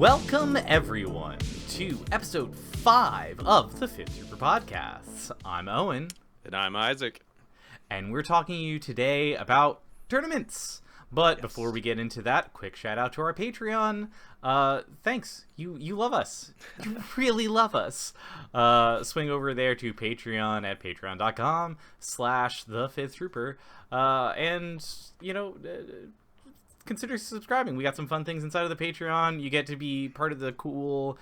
Welcome, everyone, to episode 5 of the Fifth Trooper Podcast. I'm Owen. And I'm Isaac. And we're talking to you today about tournaments. But Yes. Before we get into that, quick shout out to our Patreon. Thanks. You love us. You really love us. Swing over there to Patreon at patreon.com/thefifthtrooper. Consider subscribing. We got some fun things inside of the Patreon. You get to be part of the cool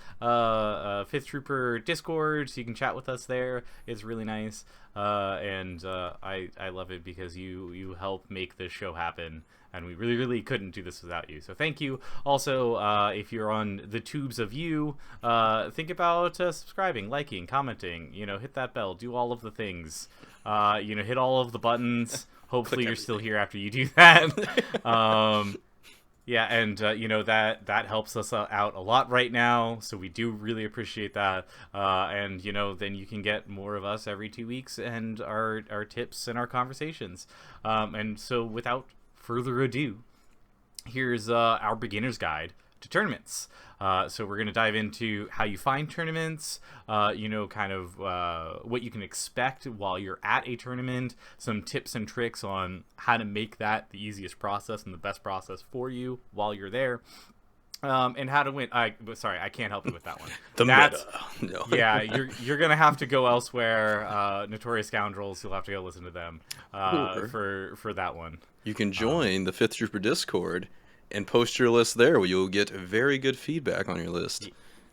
Fifth Trooper Discord, so you can chat with us there. It's really nice, I love it because you help make this show happen, and we really couldn't do this without you. So thank you. Also, if you're on the tubes of you, think about subscribing, liking, commenting. Hit that bell. Do all of the things. Hit all of the buttons. Hopefully you're still here after you do that. That helps us out a lot right now, so we do really appreciate that. Then you can get more of us every 2 weeks and our tips and our conversations. And so without further ado, here's our beginner's guide to tournaments. So we're going to dive into how you find tournaments, what you can expect while you're at a tournament, some tips and tricks on how to make that the easiest process and the best process for you while you're there, and how to win. Sorry, I can't help you with that one. Meta. No. Yeah, you're going to have to go elsewhere. Notorious Scoundrels, you'll have to go listen to them for that one. You can join the Fifth Trooper Discord and post your list there, where you'll get very good feedback on your list.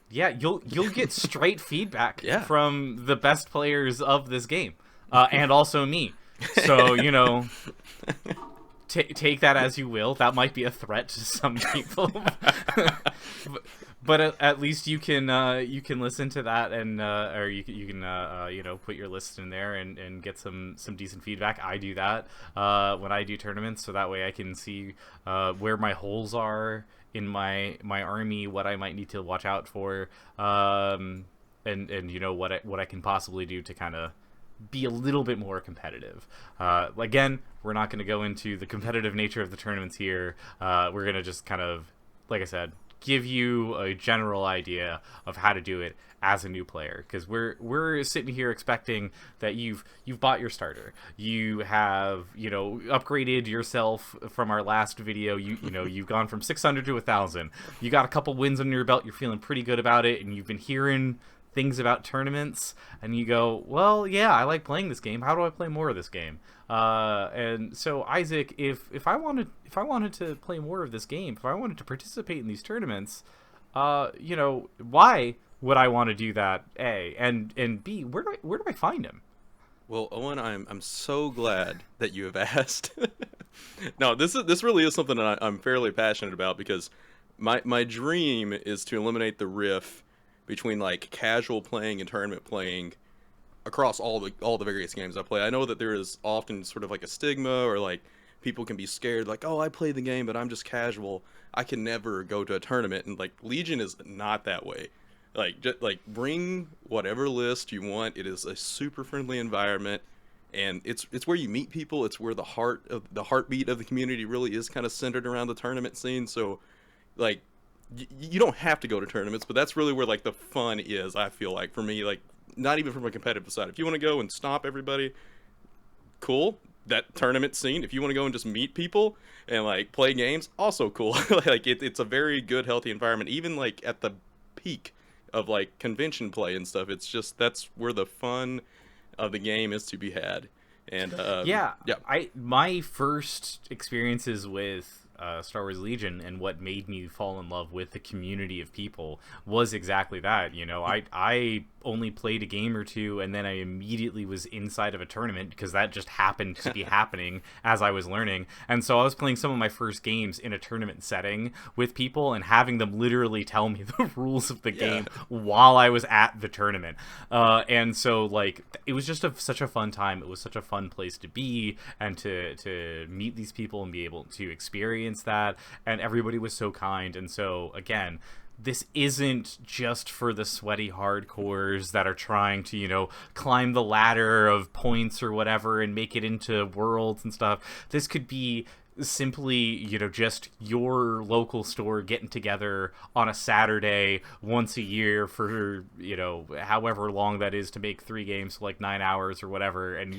Yeah, you'll get straight feedback Yeah. from the best players of this game, and also me. So take that as you will. That might be a threat to some people, but at least you can listen to that, and or you can put your list in there and get some decent feedback. I do that when I do tournaments, so that way I can see where my holes are in my army, what I might need to watch out for, and what I can possibly do to kind of be a little bit more competitive. Again, we're not going to go into the competitive nature of the tournaments here. We're going to just kind of, like I said, give you a general idea of how to do it as a new player, because we're sitting here expecting that you've bought your starter, you have upgraded yourself from our last video, you've gone from 600 to 1,000, you got a couple wins under your belt, you're feeling pretty good about it, and you've been hearing things about tournaments, and you go, well, yeah, I like playing this game. How do I play more of this game? And so, Isaac, if I wanted to play more of this game, if I wanted to participate in these tournaments, why would I want to do that? A, and B, where do I find him? Well, Owen, I'm so glad that you have asked. No, this really is something that I'm fairly passionate about, because my dream is to eliminate the riff between like casual playing and tournament playing across all the various games I play. I know that there is often sort of like a stigma, or like people can be scared, like, oh, I play the game, but I'm just casual, I can never go to a tournament. And like Legion is not that way. Like, just like bring whatever list you want. It is a super friendly environment, and it's where you meet people. It's where the heartbeat of the community really is kind of centered around the tournament scene. So like, you don't have to go to tournaments, but that's really where like the fun is, I feel like, for me. Like, not even from a competitive side. If you want to go and stomp everybody, cool. That tournament scene. If you want to go and just meet people and like play games, also cool. Like it's a very good, healthy environment. Even like at the peak of like convention play and stuff, it's just, that's where the fun of the game is to be had. And my first experiences with Star Wars Legion, and what made me fall in love with the community of people, was exactly that. I only played a game or two, and then I immediately was inside of a tournament, because that just happened to be happening as I was learning. And so I was playing some of my first games in a tournament setting with people, and having them literally tell me the rules of the game while I was at the tournament. And so like, it was just such a fun time. It was such a fun place to be, and to meet these people and be able to experience that. And everybody was so kind. And so again, this isn't just for the sweaty hardcores that are trying to, climb the ladder of points or whatever and make it into worlds and stuff. This could be simply, just your local store getting together on a Saturday once a year for, however long that is to make 3 games, like 9 hours or whatever, and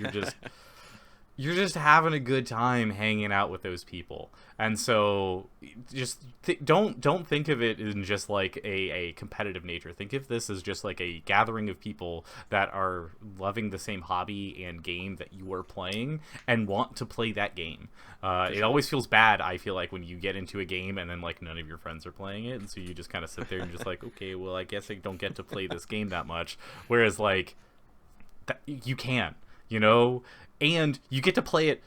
you're just having a good time hanging out with those people. And so just don't think of it in just like a competitive nature. Think of this as just like a gathering of people that are loving the same hobby and game that you are playing and want to play that game. It always feels bad, I feel like, when you get into a game and then like none of your friends are playing it, and so you just kind of sit there and just like, okay, well, I guess I don't get to play this game that much. Whereas like you can, and you get to play it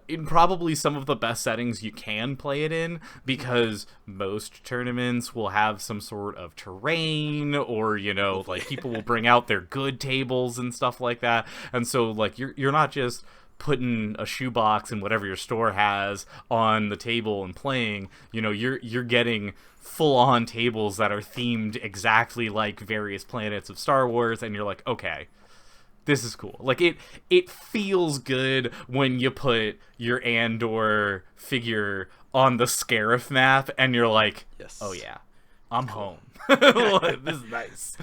in probably some of the best settings you can play it in, because most tournaments will have some sort of terrain, or like people will bring out their good tables and stuff like that. And so like you're not just putting a shoebox and whatever your store has on the table and playing. You're getting full on tables that are themed exactly like various planets of Star Wars, and you're like, okay, this is cool. Like it feels good when you put your Andor figure on the Scarif map and you're like, Yes. oh yeah, I'm home. This is nice.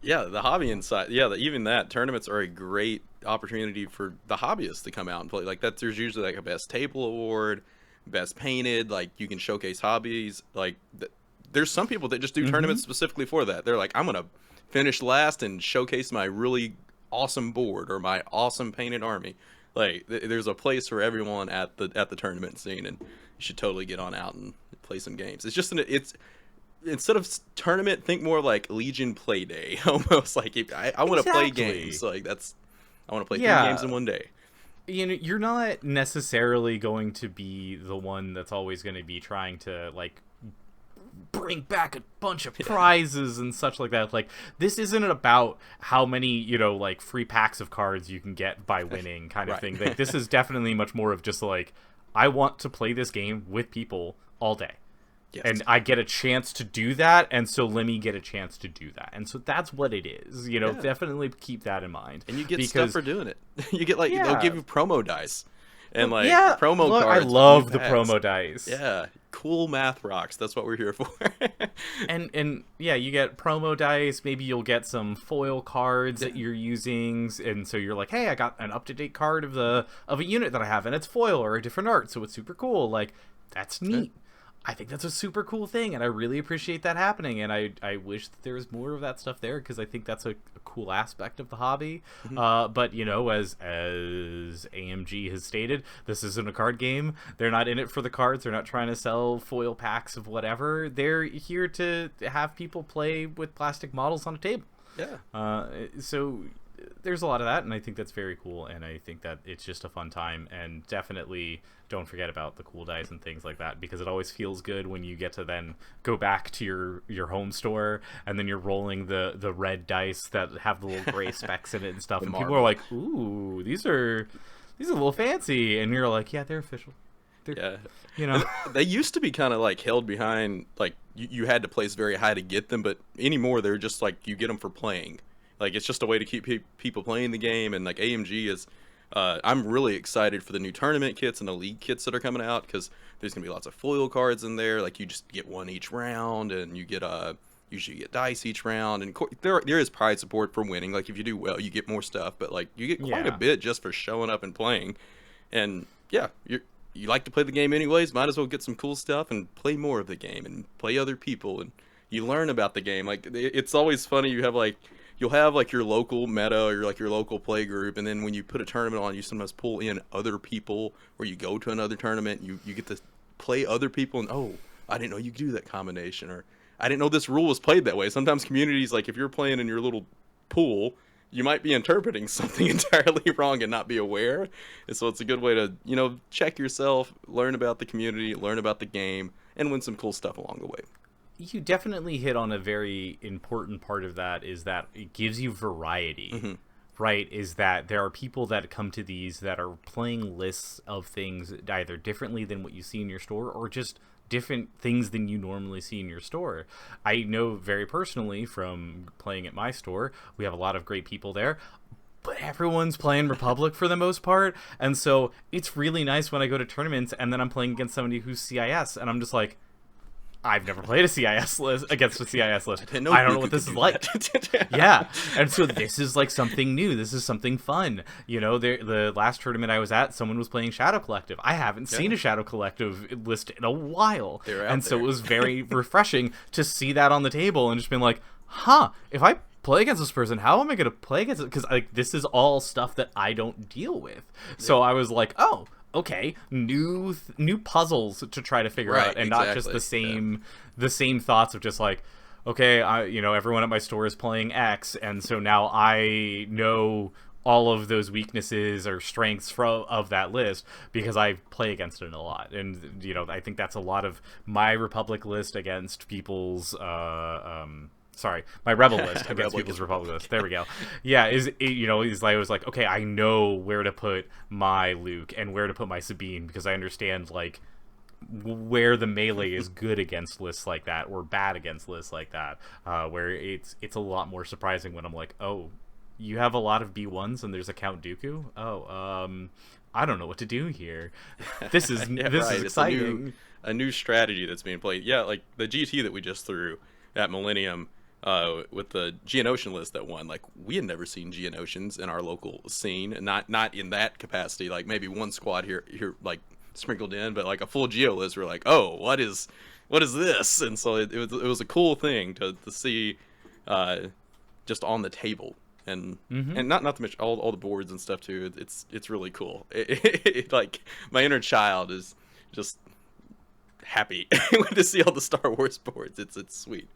Yeah, the hobby inside. Yeah, even that tournaments are a great opportunity for the hobbyists to come out and play. Like that, there's usually like a best table award, best painted. Like you can showcase hobbies. Like there's some people that just do tournaments specifically for that. They're like, I'm gonna finish last and showcase my really awesome board or my awesome painted army. Like there's a place for everyone at the tournament scene, and you should totally get on out and play some games. It's just it's instead of tournament, think more like Legion play day. Almost like I want to play games. Like I want to play 3 games in one day. You're not necessarily going to be the one that's always going to be trying to like bring back a bunch of prizes and such like that. Like, this isn't about how many, like free packs of cards you can get by winning kind of thing. Like, this is definitely much more of just like, I want to play this game with people all day. Yes. And I get a chance to do that, and so let me get a chance to do that. And so that's what it is. Definitely keep that in mind. And you get stuff for doing it. You get they'll give you promo dice. And promo cards. I love the promo dice. Yeah, cool math rocks. That's what we're here for. and yeah, you get promo dice. Maybe you'll get some foil cards that you're using, and so you're like, hey, I got an up-to-date card of a unit that I have, and it's foil or a different art, so it's super cool. Like, that's neat. I think that's a super cool thing, and I really appreciate that happening, and I wish that there was more of that stuff there, because I think that's a cool aspect of the hobby. But as AMG has stated, this isn't a card game. They're not in it for the cards. They're not trying to sell foil packs of whatever. They're here to have people play with plastic models on a table. So there's a lot of that, and I think that's very cool, and I think that it's just a fun time. And definitely don't forget about the cool dice and things like that, because it always feels good when you get to then go back to your home store, and then you're rolling the red dice that have the little gray specks in it and stuff, and people are like, ooh, these are a little fancy, and you're like, yeah, they're official. They used to be kind of like held behind, like you had to place very high to get them, but anymore they're just like you get them for playing. Like, it's just a way to keep people playing the game. And like AMG is, I'm really excited for the new tournament kits and the league kits that are coming out, because there's gonna be lots of foil cards in there. Like, you just get one each round, and you get usually you get dice each round, and there is prize support for winning. Like, if you do well, you get more stuff, but like you get quite a bit just for showing up and playing. And yeah, you like to play the game anyways, might as well get some cool stuff and play more of the game and play other people, and you learn about the game. Like, it's always funny. You'll have like your local meta or like your local play group, and then when you put a tournament on, you sometimes pull in other people, or you go to another tournament, you get to play other people, and oh, I didn't know you could do that combination, or I didn't know this rule was played that way. Sometimes communities, like if you're playing in your little pool, you might be interpreting something entirely wrong and not be aware. And so it's a good way to, check yourself, learn about the community, learn about the game, and win some cool stuff along the way. You definitely hit on a very important part of that, is that it gives you variety, right? Is that there are people that come to these that are playing lists of things either differently than what you see in your store, or just different things than you normally see in your store. I know very personally from playing at my store, we have a lot of great people there, but everyone's playing Republic for the most part, and so it's really nice when I go to tournaments and then I'm playing against somebody who's CIS, and I'm just like, I've never played a CIS list against a CIS list. I don't know what this is like. Yeah, and so this is like something new. This is something fun. You know, the last tournament I was at, someone was playing Shadow Collective. I haven't seen a Shadow Collective list in a while, and so it was very refreshing to see that on the table and just being like, huh, if I play against this person, how am I going to play against it? Because like this is all stuff that I don't deal with. So I was like, oh, okay, new puzzles to try to figure out, and not just the same thoughts of just like, okay, everyone at my store is playing X, and so now I know all of those weaknesses or strengths of that list because I play against it a lot. And I think that's a lot of my Republic list against people's my Rebel list against people's Republic list. There we go. Yeah, is I was like, okay, I know where to put my Luke and where to put my Sabine because I understand like where the melee is good against lists like that or bad against lists like that. Where it's a lot more surprising when I'm like, oh, you have a lot of B1s and there's a Count Dooku. Oh, I don't know what to do here. This is is exciting. A new strategy that's being played. Yeah, like the GT that we just threw at Millennium. With the Geonosian list that won, like we had never seen Geonosians in our local scene, not in that capacity. Like maybe one squad here like sprinkled in, but like a full Geo list, we're like, oh, what is this? And so it was a cool thing to see, just on the table, and not to mention all the boards and stuff too. It's really cool. Like my inner child is just happy to see all the Star Wars boards. It's sweet.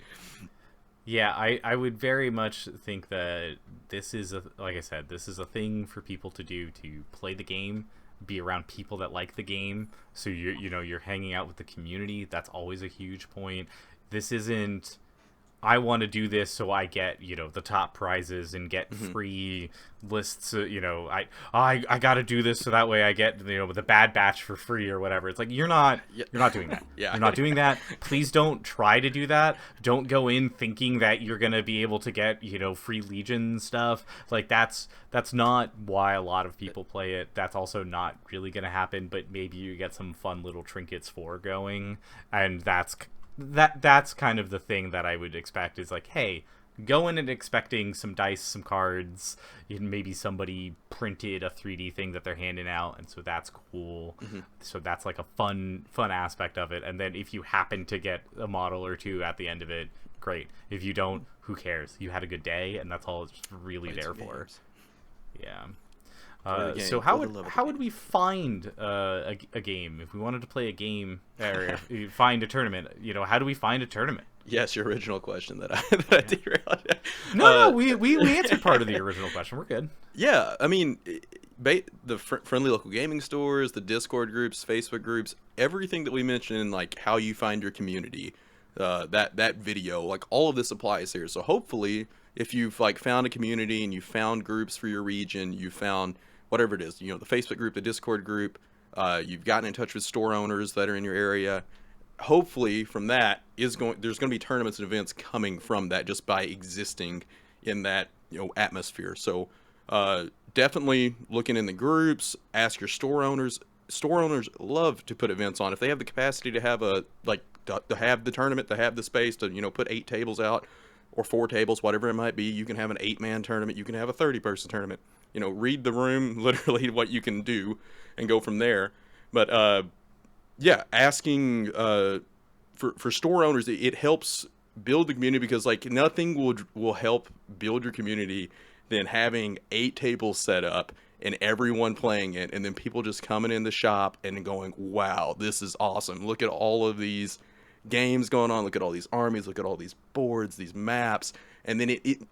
Yeah, I would very much think that this is like I said, this is a thing for people to do, to play the game, be around people that like the game. So you're hanging out with the community. That's always a huge point. This isn't, I want to do this so I get, the top prizes and get free lists. I got to do this so that way I get, the Bad Batch for free or whatever. It's like, you're not doing that. Yeah. You're not doing that. Please don't try to do that. Don't go in thinking that you're going to be able to get, free Legion stuff. Like that's not why a lot of people play it. That's also not really going to happen, but maybe you get some fun little trinkets for going. And that's kind of the thing that I would expect is like, hey, go in and expecting some dice, some cards, maybe somebody printed a 3D thing that they're handing out, and so that's cool. So that's like a fun aspect of it. And then if you happen to get a model or two at the end of it, great. If you don't, who cares? You had a good day, and that's all it's really there for. Yeah. So how would we find a game if we wanted to play a game or find a tournament? How do we find a tournament? Yes, your original question that I derailed. No, we answered part of the original question. We're good. Yeah, I mean, the friendly local gaming stores, the Discord groups, Facebook groups, everything that we mentioned, like how you find your community, that video, like all of this applies here. So hopefully, if you've like found a community and you found groups for your region, you found whatever it is, the Facebook group, the Discord group, you've gotten in touch with store owners that are in your area. Hopefully from that there's going to be tournaments and events coming from that just by existing in that atmosphere. So definitely looking in the groups, ask your store owners. Store owners love to put events on if they have the capacity to have to have the tournament, to have the space to put 8 tables out or 4 tables, whatever it might be. You can have an 8-man tournament, you can have a 30-person tournament. Read the room, literally what you can do, and go from there. But asking for store owners, it helps build the community, because like nothing will help build your community than having 8 tables set up and everyone playing it, and then people just coming in the shop and going, wow, this is awesome. Look at all of these games going on. Look at all these armies. Look at all these boards, these maps. And then it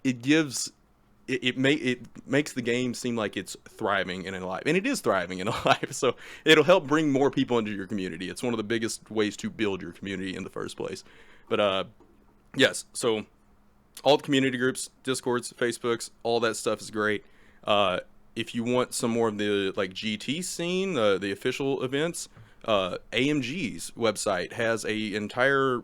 makes the game seem like it's thriving and alive, and it is thriving and alive. So it'll help bring more people into your community. It's one of the biggest ways to build your community in the first place. But yes, so all the community groups, Discords, Facebooks, all that stuff is great. If you want some more of the like GT scene, the official events, AMG's website has a entire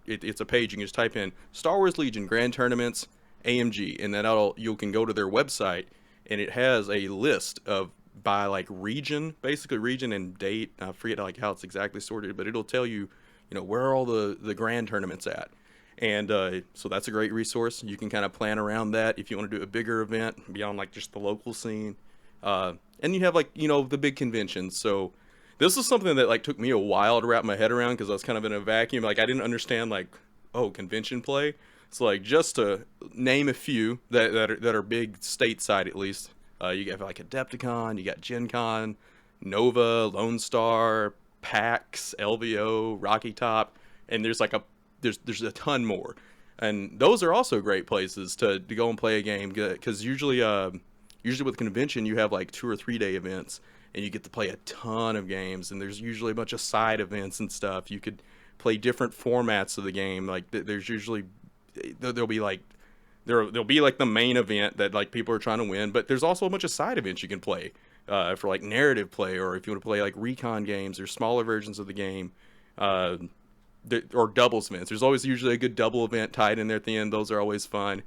it's a page. You can just type in Star Wars Legion Grand Tournaments AMG, and then you can go to their website, and it has a list of by like region, basically region and date. I forget like how it's exactly sorted, but it'll tell you, where are all the grand tournaments at. And so that's a great resource. You can kind of plan around that if you want to do a bigger event beyond like just the local scene. And you have like, the big conventions. So this is something that like took me a while to wrap my head around because I was kind of in a vacuum. Like I didn't understand like, oh, convention play. So like just to name a few that are big stateside at least. You have like Adepticon, you got Gen Con, Nova, Lone Star, PAX, LVO, Rocky Top, and there's a ton more. And those are also great places to go and play a game because usually with convention you have like 2 or 3 day events and you get to play a ton of games, and there's usually a bunch of side events and stuff. You could play different formats of the game. Like there's usually there'll be like there'll be like the main event that like people are trying to win, but there's also a bunch of side events you can play for like narrative play, or if you want to play like recon games or smaller versions of the game, or doubles events. There's always usually a good double event tied in there at the end. Those are always fun.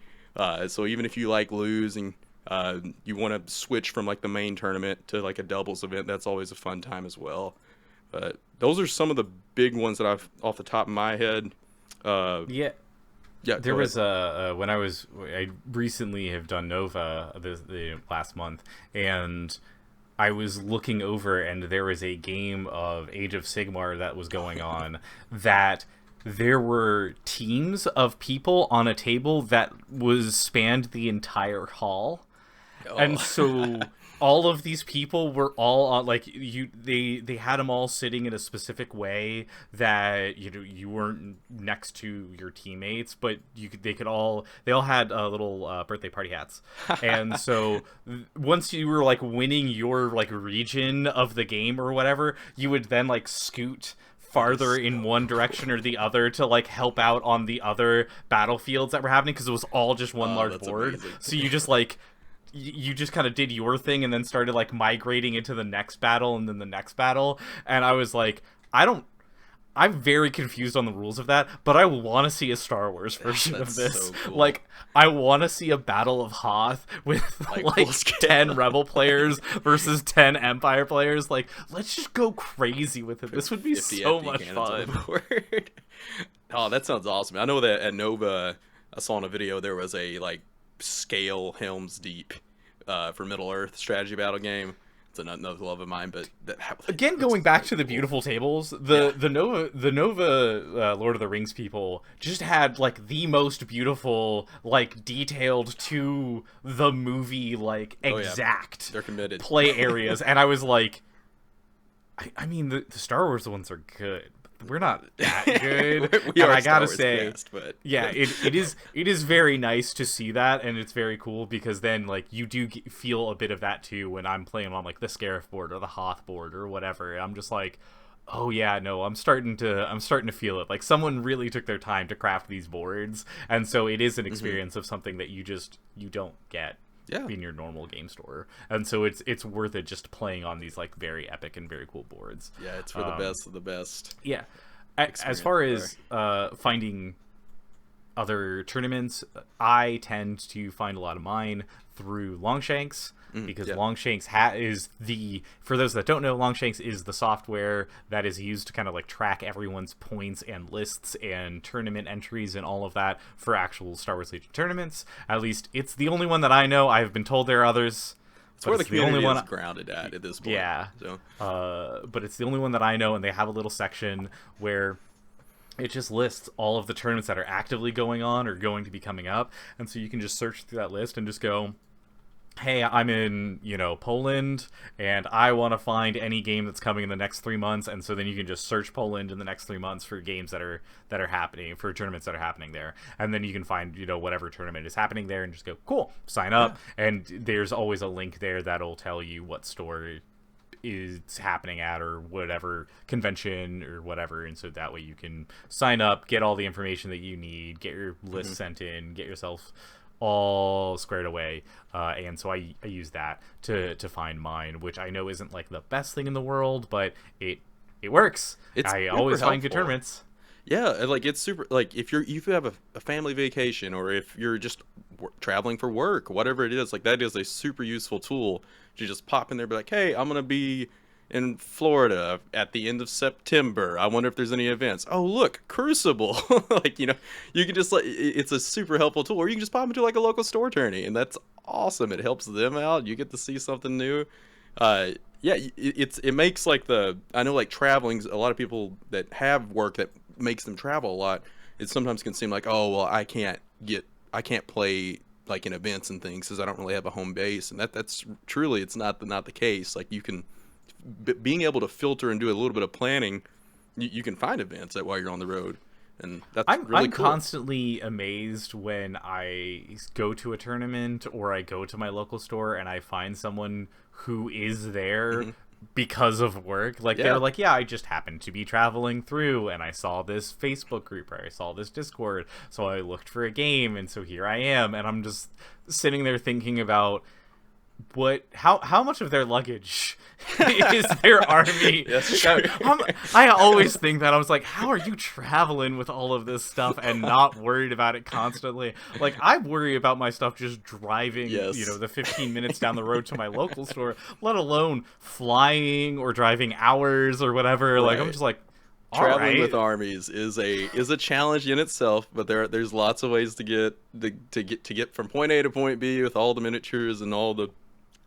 So even if you like losing, you want to switch from like the main tournament to like a doubles event, that's always a fun time as well. But those are some of the big ones that I've off the top of my head. Yeah. Yeah, There was when I recently have done Nova the last month, and I was looking over, and there was a game of Age of Sigmar that was going on that there were teams of people on a table that was spanned the entire hall. Oh. And so all of these people were all on, like, they had them all sitting in a specific way that you weren't next to your teammates, but they all had little birthday party hats. And so once you were like winning your like region of the game or whatever, you would then like scoot farther in one direction or the other to like help out on the other battlefields that were happening, because it was all just one large board. Amazing. So you just like you just kind of did your thing and then started like migrating into the next battle and then the next battle. And I was like, I'm very confused on the rules of that, but I want to see a Star Wars version of this. So cool. Like, I want to see a Battle of Hoth with like 10 Rebel players versus 10 Empire players. Like, let's just go crazy with it. This would be so much fun. Oh, that sounds awesome. I know that at Nova, I saw in a video there was a like scale Helm's Deep for Middle Earth strategy battle game. It's another love of mine, but again, going back to the beautiful tables, the Nova Lord of the Rings people just had like the most beautiful, like detailed to the movie, like exact they're committed play areas, and I was like, I mean the Star Wars ones are good. We're not that good. we are I gotta say, cast, but yeah, it is very nice to see that, and it's very cool because then like you do feel a bit of that too when I'm playing on like the Scarif board or the Hoth board or whatever. And I'm just like, oh yeah, no, I'm starting to feel it. Like someone really took their time to craft these boards, and so it is an experience of something that you don't get. Yeah. In your normal game store, and so it's worth it just playing on these like very epic and very cool boards. Yeah, it's for the best of the best. Yeah, as far as finding other tournaments, I tend to find a lot of mine through Longshanks. Because Longshanks is for those that don't know, Longshanks is the software that is used to kind of like track everyone's points and lists and tournament entries and all of that for actual Star Wars Legion tournaments. At least it's the only one that I know. I've been told there are others. It's where the community is grounded at this point. Yeah. So. But it's the only one that I know, and they have a little section where it just lists all of the tournaments that are actively going on or going to be coming up. And so you can just search through that list and just go, hey, I'm in, Poland, and I want to find any game that's coming in the next 3 months. And so then you can just search Poland in the next 3 months for games that are happening, for tournaments that are happening there. And then you can find, whatever tournament is happening there and just go, cool, sign up. Yeah. And there's always a link there that'll tell you what store is happening at or whatever convention or whatever. And so that way you can sign up, get all the information that you need, get your list sent in, get yourself all squared away, and so I use that to find mine, which I know isn't like the best thing in the world, but it works. I always find good tournaments. Yeah, like it's super. Like if you have a family vacation, or if you're just traveling for work, whatever it is. Like that is a super useful tool to just pop in there, and be like, hey, I'm gonna be in Florida at the end of September. I wonder if there's any events. Oh, look, Crucible. Like, you can just like, it's a super helpful tool. Or you can just pop into like a local store tourney, and that's awesome. It helps them out. You get to see something new. Yeah, it makes like I know like traveling's a lot of people that have work that makes them travel a lot. It sometimes can seem like, oh well, I can't play like in events and things because I don't really have a home base, and that's truly it's not the case. Like you can being able to filter and do a little bit of planning, you can find events while you're on the road, and that's really I'm cool. constantly amazed when I go to a tournament or I go to my local store and I find someone who is there because of work. Like Yeah. they're like, yeah, I just happened to be traveling through and I saw this Facebook group or I saw this Discord, so I looked for a game and so here I am, and I'm just sitting there thinking about how much of their luggage is their army. That's true. I always think that. I was like, how are you traveling with all of this stuff and not worried about it constantly? Like, I worry about my stuff just driving, Yes. the 15 minutes down the road to my local store, let alone flying or driving hours or whatever. Like, I'm Right. just like, all Traveling right. with armies is a challenge in itself, but there's lots of ways to get from point A to point B with all the miniatures and all the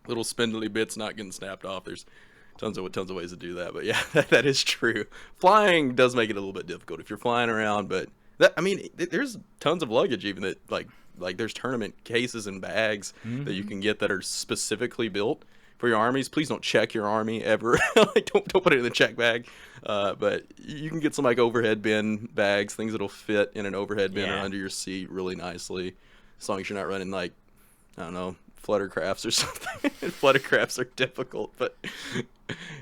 little spindly bits not getting snapped off. There's tons of ways to do that, but yeah, that is true. Flying does make it a little bit difficult if you're flying around, but there's tons of luggage even that like there's tournament cases and bags that you can get that are specifically built for your armies. Please don't check your army ever. Like don't put it in the check bag. But you can get some like overhead bin bags, things that'll fit in an overhead bin or Yeah. under your seat really nicely, as long as you're not running like, I don't know, fluttercrafts or something. Fluttercrafts are difficult, but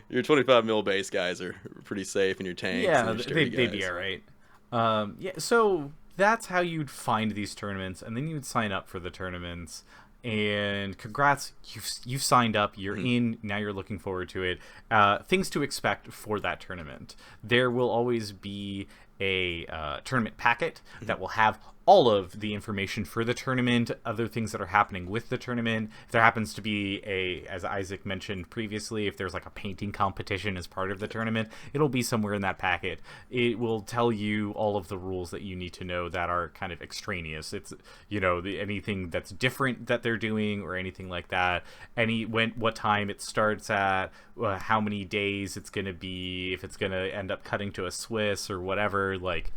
your 25 mil base guys are pretty safe, and your tanks Yeah, and your sturdy they'd be guys. all right. Yeah, so that's how you'd find these tournaments, and then you'd sign up for the tournaments. And congrats, you've signed up. You're in. Now you're looking forward to it. Things to expect for that tournament. There will always be a tournament packet that will have all of the information for the tournament, other things that are happening with the tournament. If there happens to be as Isaac mentioned previously, if there's like a painting competition as part of the tournament, it'll be somewhere in that packet. It will tell you all of the rules that you need to know that are kind of extraneous. It's, anything that's different that they're doing or anything like that. What time it starts at, how many days it's going to be, if it's going to end up cutting to a Swiss or whatever, like,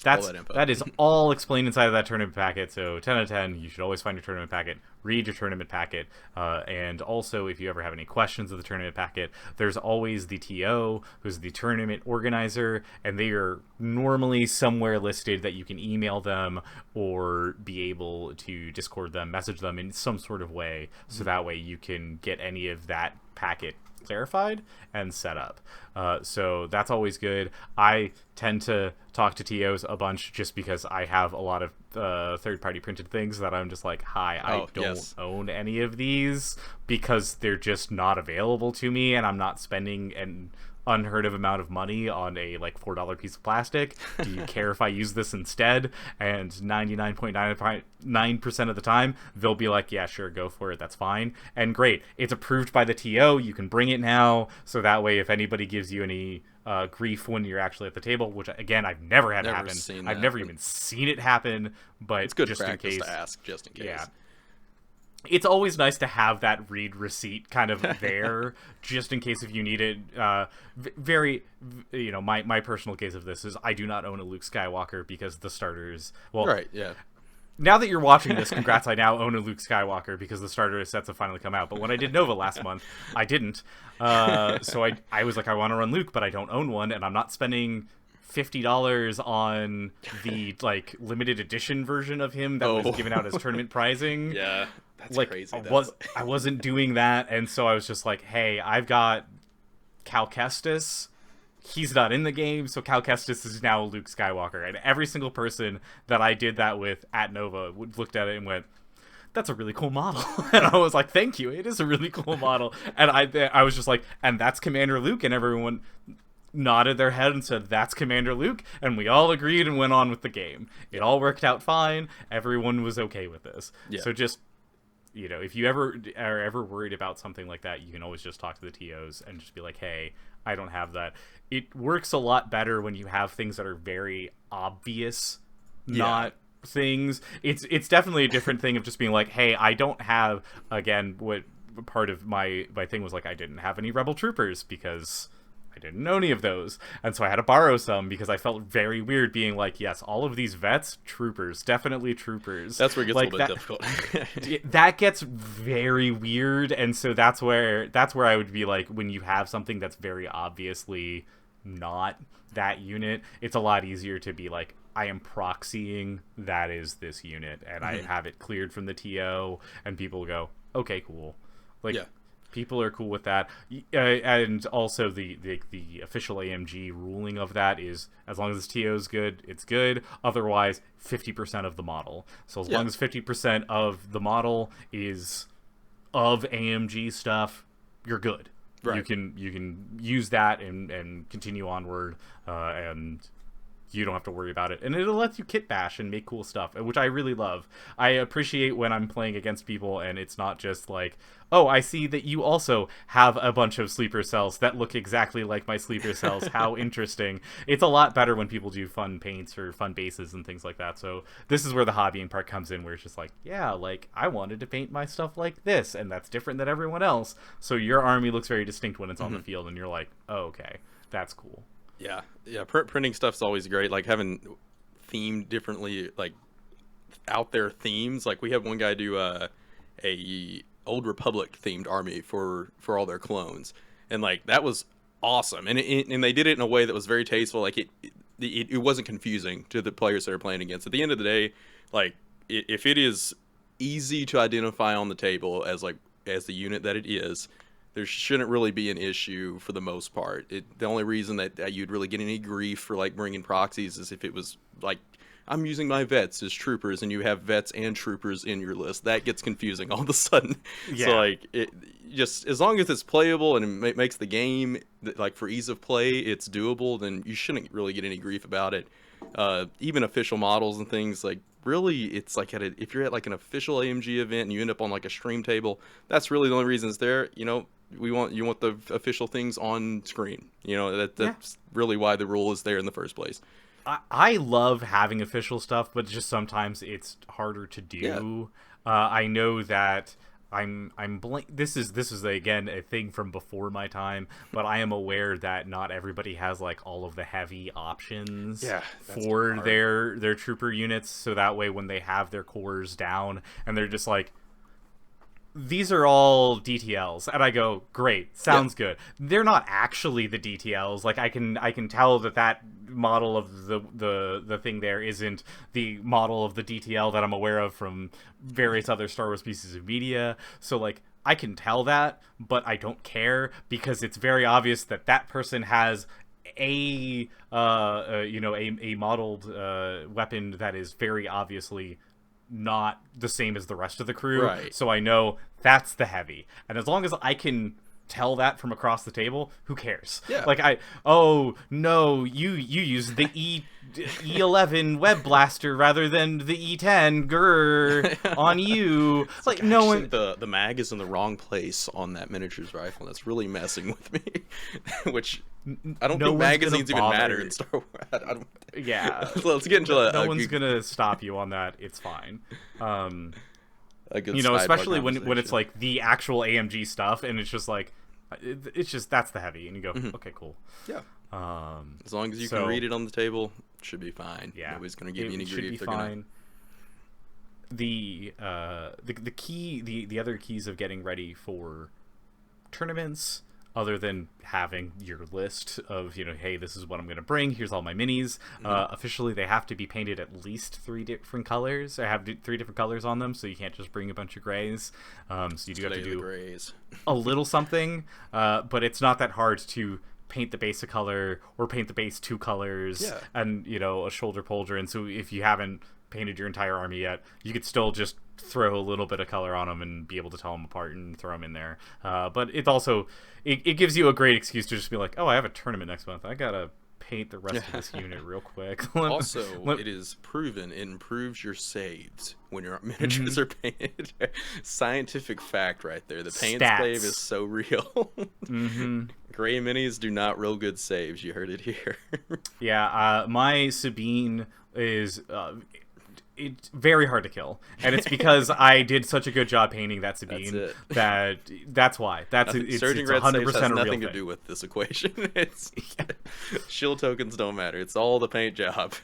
That info. that is all explained inside of that tournament packet. So 10 out of 10, you should always find your tournament packet, read your tournament packet, and also if you ever have any questions of the tournament packet, there's always the TO, who's the tournament organizer, and they are normally somewhere listed that you can email them or be able to Discord them, message them in some sort of way, so that way you can get any of that packet clarified and set up. So that's always good. I tend to talk to TOs a bunch just because I have a lot of third-party printed things that I'm just like, hi, I don't own any of these because they're just not available to me, and I'm not spending an unheard of amount of money on a like $4 piece of plastic. Do you care if I use this instead? And 99.99% of the time they'll be like, yeah, sure, go for it, that's fine. And great, it's approved by the TO, you can bring it now, so that way if anybody gives you any grief when you're actually at the table, which again I've never had Never happen. seen I've that. never even seen it happen, but It's good just practice in case to ask, just in case. yeah, it's always nice to have that read receipt kind of there, just in case if you need it. My personal case of this is I do not own a Luke Skywalker because the starters. Well, Right, yeah. now that you're watching this, congrats! I now own a Luke Skywalker because the starter sets have finally come out. But when I did Nova last month, I didn't. So I was like, I want to run Luke, but I don't own one, and I'm not spending $50 on the like limited edition version of him that was given out as tournament prizing. Yeah, that's Like crazy. I wasn't doing that, and so I was just like, hey, I've got Cal Kestis. He's not in the game, so Cal Kestis is now Luke Skywalker. And every single person that I did that with at Nova looked at it and went, that's a really cool model. And I was like, thank you, it is a really cool model. And I was just like, and that's Commander Luke, and everyone, nodded their head and said, "That's Commander Luke," and we all agreed and went on with the game. It all worked out fine. Everyone was okay with this. Yeah. So just, if you ever are ever worried about something like that, you can always just talk to the TOs and just be like, "Hey, I don't have that." It works a lot better when you have things that are very obvious, not things. It's definitely a different thing of just being like, "Hey, I don't have," again, what part of my thing was like, I didn't have any Rebel Troopers because I didn't know any of those, and so I had to borrow some because I felt very weird being like, yes, all of these vets, troopers, definitely troopers. That's where it gets like a little bit difficult. That gets very weird, and so that's where I would be like, when you have something that's very obviously not that unit, it's a lot easier to be like, I am proxying that is this unit, and I have it cleared from the TO, and people go, okay, cool. Like, people are cool with that. And also the official AMG ruling of that is, as long as the TO is good, it's good. Otherwise, 50% of the model. So as long as 50% of the model is of AMG stuff, you're good. Right. You can use that and continue onward, and you don't have to worry about it, and it'll let you kit bash and make cool stuff, which I really love. I appreciate when I'm playing against people and it's not just like, oh, I see that you also have a bunch of sleeper cells that look exactly like my sleeper cells. How interesting. It's a lot better when people do fun paints or fun bases and things like that. So this is where the hobbying part comes in, where it's just like, yeah, like, I wanted to paint my stuff like this, and that's different than everyone else, so your army looks very distinct when it's on the field, and you're like, oh, okay, that's cool. Yeah. Printing stuff's always great. Like, having themed differently, like, out there themes. Like, we had one guy do a Old Republic themed army for all their clones, and like, that was awesome. And they did it in a way that was very tasteful. Like, it wasn't confusing to the players that are playing against. At the end of the day, like, if it is easy to identify on the table as the unit that it is, there shouldn't really be an issue for the most part. The only reason that you'd really get any grief for like bringing proxies is if it was like, I'm using my vets as troopers and you have vets and troopers in your list. That gets confusing all of a sudden. Yeah. So like, it just, as long as it's playable and it makes the game, like, for ease of play, it's doable, then you shouldn't really get any grief about it. Even official models and things, like, really, it's like if you're at like an official AMG event and you end up on like a stream table, that's really the only reason it's there. You want the official things on screen. That's really why the rule is there in the first place. I love having official stuff, but just sometimes it's harder to do. Yeah. I know that this is again a thing from before my time, but I am aware that not everybody has like all of the heavy options for their trooper units, so that way when they have their cores down and they're just like, these are all DTLs, and I go, great, sounds good. They're not actually the DTLs. Like, I can tell that model of the thing there isn't the model of the DTL that I'm aware of from various other Star Wars pieces of media. So like, I can tell that, but I don't care, because it's very obvious that person has a modeled weapon that is very obviously not the same as the rest of the crew. Right. So I know that's the heavy, and as long as I can tell that from across the table, who cares? Yeah. Like, oh no, you use the E11 web blaster rather than the E10 grr on you. It's like, no one. The mag is in the wrong place on that miniatures rifle. That's really messing with me. Which I don't think magazines even matter in Star Wars. Yeah. Let's get into no one's gonna stop you on that. It's fine. Especially when it's like the actual AMG stuff, and it's just like, that's the heavy, and you go, okay, cool. Yeah. As long as you can read it on the table, it should be fine. Yeah. Nobody's gonna give you any grief. They're fine. The key, the other keys of getting ready for tournaments, other than having your list of, hey, this is what I'm going to bring, here's all my minis. Officially, they have to be painted at least 3 different colors. I have 3 different colors on them, so you can't just bring a bunch of grays. So you do have to do a little something, but it's not that hard to paint the base a color or paint the base 2 colors and, a shoulder polder. And so if you haven't painted your entire army yet, you could still just throw a little bit of color on them and be able to tell them apart and throw them in there. But it also it gives you a great excuse to just be like, oh, I have a tournament next month. I gotta paint the rest of this unit real quick. Also, it is proven it improves your saves when your miniatures Mhm. are painted. Scientific fact right there. The paint Stats. save is so real. Mm-hmm. Gray minis do not roll good saves. You heard it here. Yeah, my Sabine is it's very hard to kill, and it's because I did such a good job painting that Sabine it. that's why. Surging It's red saves 100% has a real nothing to thing. do with this equation. It's shield tokens don't matter. It's all the paint job.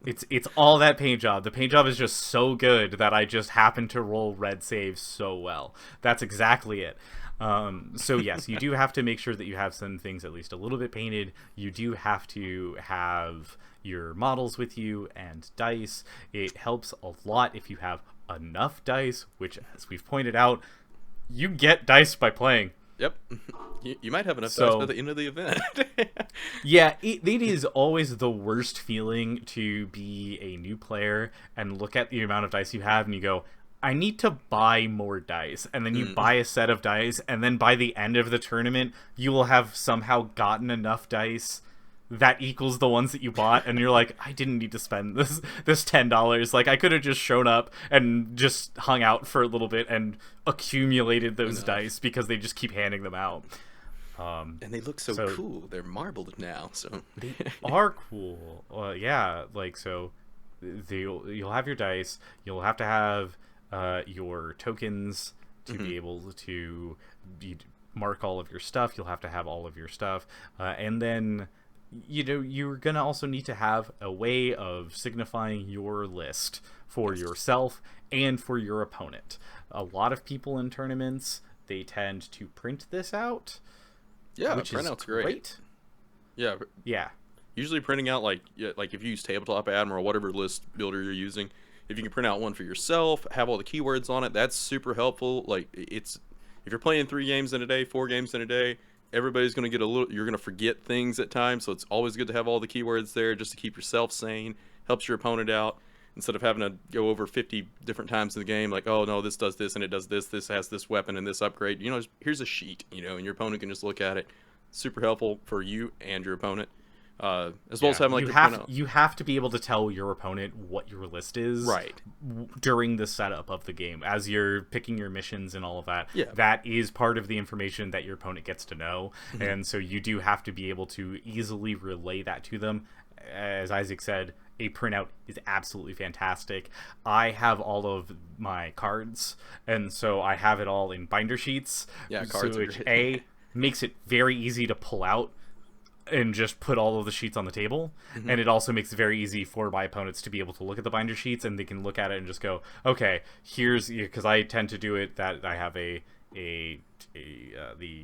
It's all that paint job. The paint job is just so good that I just happen to roll red saves so well. That's exactly it. So yes, you do have to make sure that you have some things at least a little bit painted. You do have to have your models with you and dice. It helps a lot if you have enough dice, which, as we've pointed out, you get dice by playing. Yep. You might have enough dice So by the end of the event. yeah, it is always the worst feeling to be a new player and look at the amount of dice you have and you go, I need to buy more dice. And then you buy a set of dice, and then by the end of the tournament, you will have somehow gotten enough dice that equals the ones that you bought, and you're like, I didn't need to spend this $10. Like, I could have just shown up and just hung out for a little bit and accumulated those dice because they just keep handing them out. And they look so cool. They're marbled now, so they are cool. Yeah, like, so you'll have your dice. You'll have to have your tokens to be able to mark all of your stuff. You'll have to have all of your stuff, and then you're gonna also need to have a way of signifying your list for yourself and for your opponent. A lot of people in tournaments, they tend to print this out. Yeah, which printout's is great. Yeah. Yeah. Usually printing out, like if you use Tabletop Admiral or whatever list builder you're using, if you can print out one for yourself, have all the keywords on it, that's super helpful. Like, if you're playing 3 games in a day, 4 games in a day, everybody's going to get you're going to forget things at times, so it's always good to have all the keywords there just to keep yourself sane. Helps your opponent out instead of having to go over 50 different times in the game, like, oh no, this does this and it does this, this has this weapon and this upgrade. Here's a sheet, and your opponent can just look at it. Super helpful for you and your opponent. As well as having like you have to be able to tell your opponent what your list is right during the setup of the game as you're picking your missions and all of that. Yeah. That is part of the information that your opponent gets to know, and so you do have to be able to easily relay that to them. As Isaac said, a printout is absolutely fantastic. I have all of my cards, and so I have it all in binder sheets. Yeah, cards which are great. Makes it very easy to pull out and just put all of the sheets on the table, and it also makes it very easy for my opponents to be able to look at the binder sheets, and they can look at it and just go, okay, here's, because I tend to do it that I have the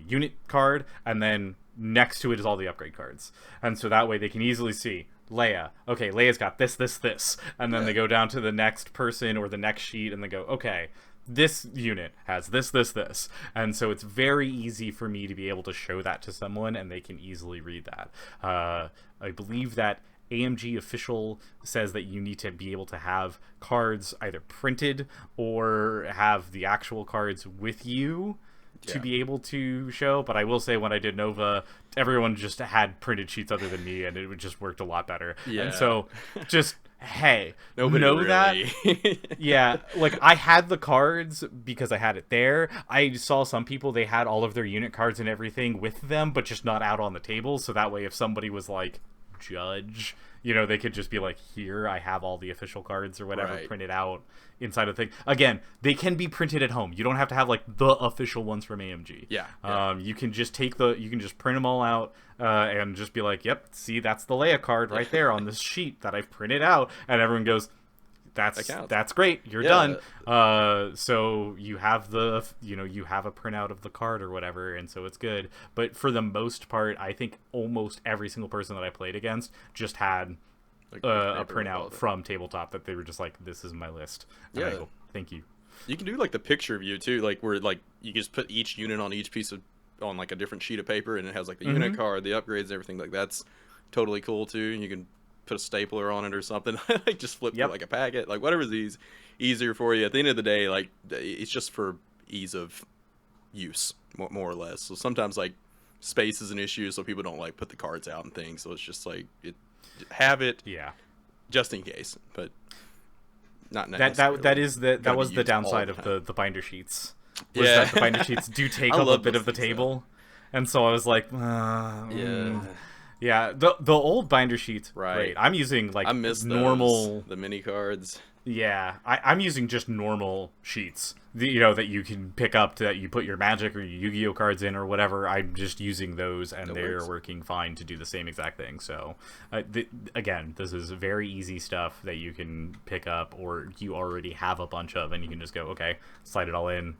unit card, and then next to it is all the upgrade cards, and so that way they can easily see Leia. Okay, Leia's got this, and then they go down to the next person or the next sheet, and they go, okay, this unit has this, and so it's very easy for me to be able to show that to someone, and they can easily read that. I believe that AMG official says that you need to be able to have cards either printed or have the actual cards with you to be able to show. But I will say, when I did Nova, everyone just had printed sheets other than me, and it just worked a lot better. Yeah. And so just hey, Nobody know really. that. Yeah, like, I had the cards because I had it there. I saw some people, they had all of their unit cards and everything with them, but just not out on the table, so that way if somebody was like, judge, they could just be like, here, I have all the official cards or whatever printed out inside of the thing. Again, they can be printed at home. You don't have to have like the official ones from AMG. Yeah. You can just you can just print them all out and just be like, yep, see, that's the Leia card right there on this sheet that I've printed out, and everyone goes, that's great, you're done. So you have you have a printout of the card or whatever, and so it's good. But for the most part, I think almost every single person that I played against just had a printout from Tabletop that they were just like, this is my list. And I go, thank you. You can do like the picture view too, like where like you just put each unit on each piece on like a different sheet of paper, and it has like the unit card, the upgrades, everything. Like, that's totally cool too. You can put a stapler on it or something. Like just flip through Yep. like a packet, like whatever's easier for you. At the end of the day, like it's just for ease of use, more or less. So sometimes like space is an issue, so people don't like put the cards out and things. So it's just like have it Yeah. just in case, but not That necessarily. that is that Gonna be was the used all downside the of time. the binder sheets. Was Yeah, that the binder sheets do take I up a love bit those of the things, though. table, and so I was like, Yeah, yeah. The old binder sheets, right. great. I'm using I like miss normal. the mini cards. Yeah, I'm using just normal sheets, you know, that you can pick up that you put your Magic or your Yu-Gi-Oh cards in or whatever. I'm just using those, and That they're works. working fine to do the same exact thing. So, again, this is very easy stuff that you can pick up, or you already have a bunch of, and you can just go, okay, slide it all in,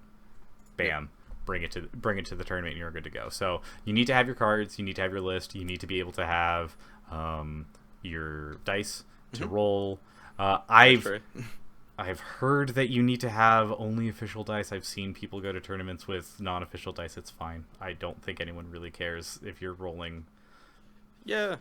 bam. Bring it to the tournament, and you're good to go. So you need to have your cards, you need to have your list, you need to be able to have your dice to roll. That's I've right. I've heard that you need to have only official dice. I've seen people go to tournaments with non-official dice. It's fine. I don't think anyone really cares if you're rolling. Yeah,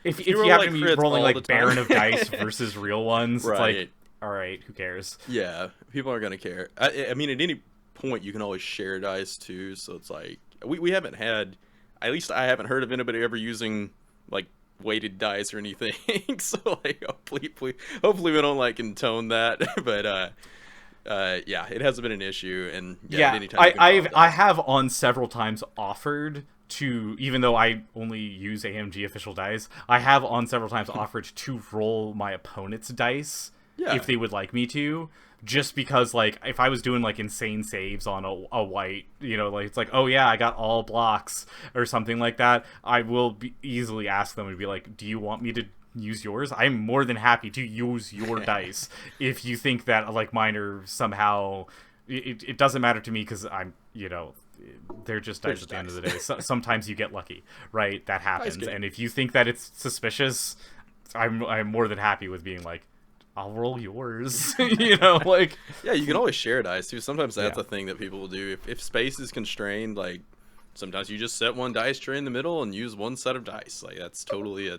If you you roll happen like to be crits rolling all the like time. Baron of Dice versus real ones, it's like, right. all right, who cares? Yeah, people aren't gonna care. I mean, at any point you can always share dice too. So it's like we haven't had, at least I haven't heard of anybody ever using like weighted dice or anything. So like, hopefully we don't like intone that. But yeah, it hasn't been an issue. And yeah, at Yeah, any time you can drop I dice. have on several times offered to, even though I only use AMG official dice, I have on several times offered to roll my opponent's dice Yeah. if they would like me to, just because like if I was doing like insane saves on a white, you know, like it's like, oh yeah, I got all blocks or something like that, I will easily ask them and be like, do you want me to use yours? I'm more than happy to use your dice if you think that like mine are somehow, it doesn't matter to me because I'm, you know, they're just They're dice just at the end of the dice. day. Sometimes you get lucky, right? That happens. game. And if you think that it's suspicious, I'm more than happy with being like, I'll roll yours. You know, like, Yeah, you can always share dice too. Sometimes that's Yeah. a thing that people will do. If space is constrained, like sometimes you just set one dice tray in the middle and use one set of dice. Like that's totally a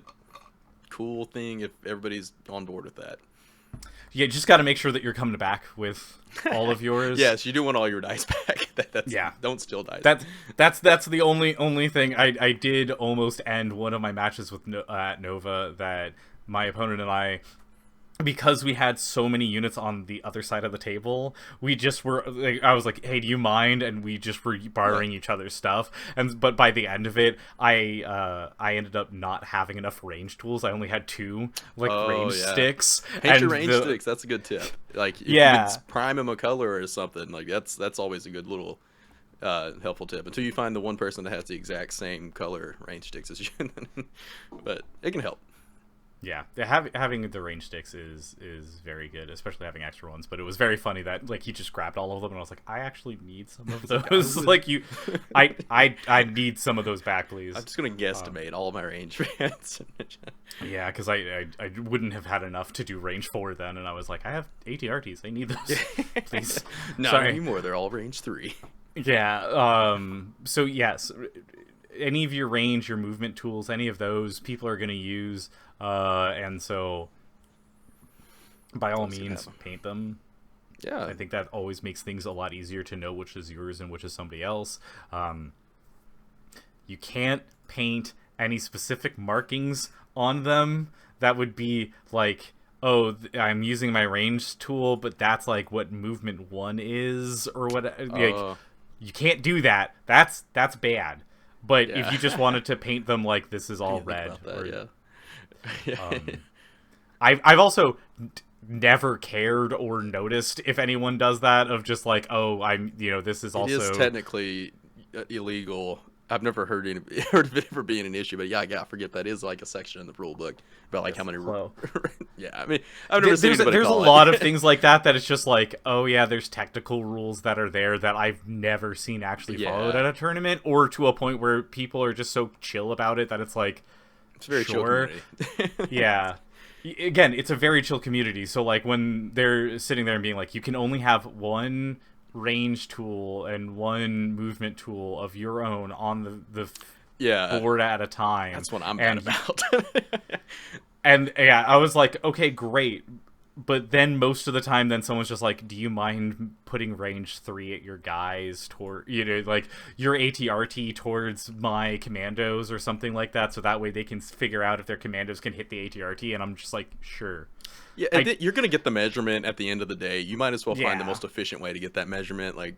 cool thing if everybody's on board with that. you just got to make sure that you're coming back with all of yours. Yes, you do want all your dice back. That's Yeah. Don't steal dice. That's the only thing. I did almost end one of my matches with at Nova that my opponent and I, because we had so many units on the other side of the table, we just were like, I was like, hey, do you mind? And we just were borrowing each other's stuff. But by the end of it, I ended up not having enough range tools. I only had two like range yeah. sticks. Paint your range sticks. That's a good tip. Like if Yeah. you can prime them a color or something, like that's always a good little helpful tip. Until you find the one person that has the exact same color range sticks as you, but it can help. Yeah, having the range sticks is very good, especially having extra ones. But it was very funny that like he just grabbed all of them, and I was like, I actually need some of those. Like you, I need some of those back, please. I'm just gonna guesstimate all my range fans. Yeah, because I wouldn't have had enough to do range 4 then, and I was like, I have ATRTs, I need those, please. Not Sorry. anymore. They're all range 3. Yeah. So yes, any of your range, your movement tools, any of those, people are gonna use. And so, by all Let's means, have 'em. paint them. Yeah. I think that always makes things a lot easier to know which is yours and which is somebody else. You can't paint any specific markings on them. That would be like, oh, I'm using my range tool, but that's like what movement 1 is, or what. Like, you can't do that. That's bad. But if Yeah. you just wanted to paint them like this is all Didn't think red, about that, or, yeah. I've also never cared or noticed if anyone does that, of just like, oh, I'm, you know, this is It also is technically illegal. I've never heard heard of it ever being an issue, but yeah, I forget that is like a section in the rule book about like how many. Well. Yeah, I mean, I've never seen there's anybody a call it. lot of things like that it's just like, oh yeah, there's technical rules that are there that I've never seen actually followed Yeah. at a tournament, or to a point where people are just so chill about it that it's like, It's a very chill sure. community. Yeah. Again, it's a very chill community. So like when they're sitting there and being like, you can only have one range tool and one movement tool of your own on Yeah, board at a time. that's what I'm bad And about. and yeah, I was like, okay, great. But then most of the time, then someone's just like, do you mind putting range 3 at your guys toward, like your ATRT towards my commandos or something like that, so that way they can figure out if their commandos can hit the ATRT. And I'm just like, sure. Yeah, and you're gonna get the measurement at the end of the day. You might as well find the Yeah. most efficient way to get that measurement. Like,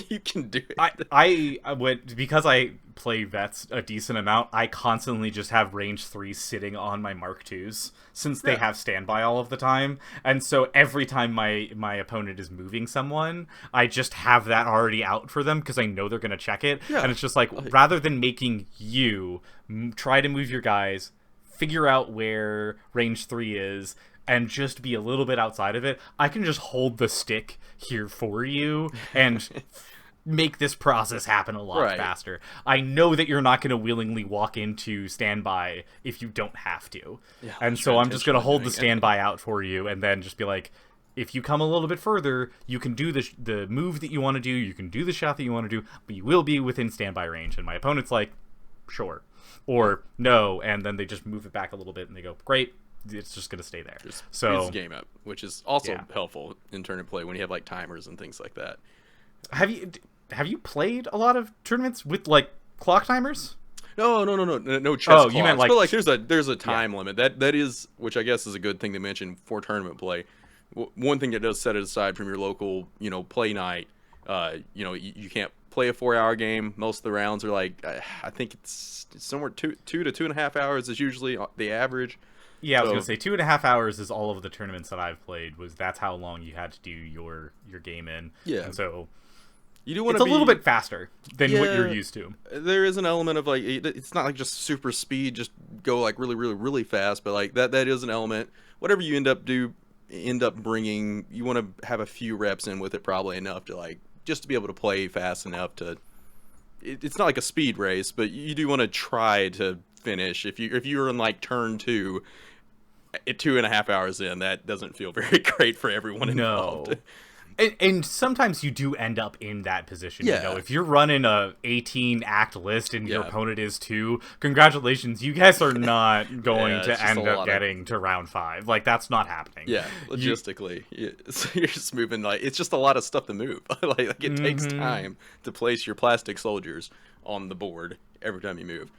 you can do it. I would, because I play vets a decent amount, I constantly just have range 3 sitting on my Mark IIs since they have standby all of the time. And so every time my opponent is moving someone, I just have that already out for them because I know they're going to check it. Yeah. And it's just like, rather than making you try to move your guys, figure out where range 3 is, and just be a little bit outside of it, I can just hold the stick here for you and make this process happen a lot faster. I know that you're not going to willingly walk into standby if you don't have to. Yeah, and so I'm just going to hold the standby out for you and then just be like, if you come a little bit further, you can do the move that you want to do, you can do the shot that you want to do, but you will be within standby range. And my opponent's like, sure. Or no, and then they just move it back a little bit and they go, great. It's just going to stay there. Just so speeds the game up, which is also helpful in tournament play when you have like timers and things like that. Have you played a lot of tournaments with like clock timers? No chess clocks. You meant like, but like there's a time limit. That is, which I guess is a good thing to mention for tournament play. One thing that does set it aside from your local, play night. You can't play a 4-hour game. Most of the rounds are like, I think it's somewhere 2 to 2.5 hours is usually the average. Yeah, I was gonna say 2.5 hours is all of the tournaments that I've played. That's how long you had to do your game in. Yeah. And so you do want it's to a little bit faster than what you're used to. There is an element of like, it's not like just super speed, just go like really, really, really fast, but like that is an element. Whatever you end up bringing, you want to have a few reps in with it, probably enough to like just to be able to play fast enough to. It's not like a speed race, but you do want to try to finish. If you're in like turn 2. At 2.5 hours in, that doesn't feel very great for everyone involved. No. And sometimes you do end up in that position. Yeah. If you're running a 18 act list and your opponent is 2, congratulations, you guys are not going to end up getting to round 5. Like, that's not happening. Yeah, logistically. So you're just moving, like, it's just a lot of stuff to move. like it takes time to place your plastic soldiers on the board every time you move.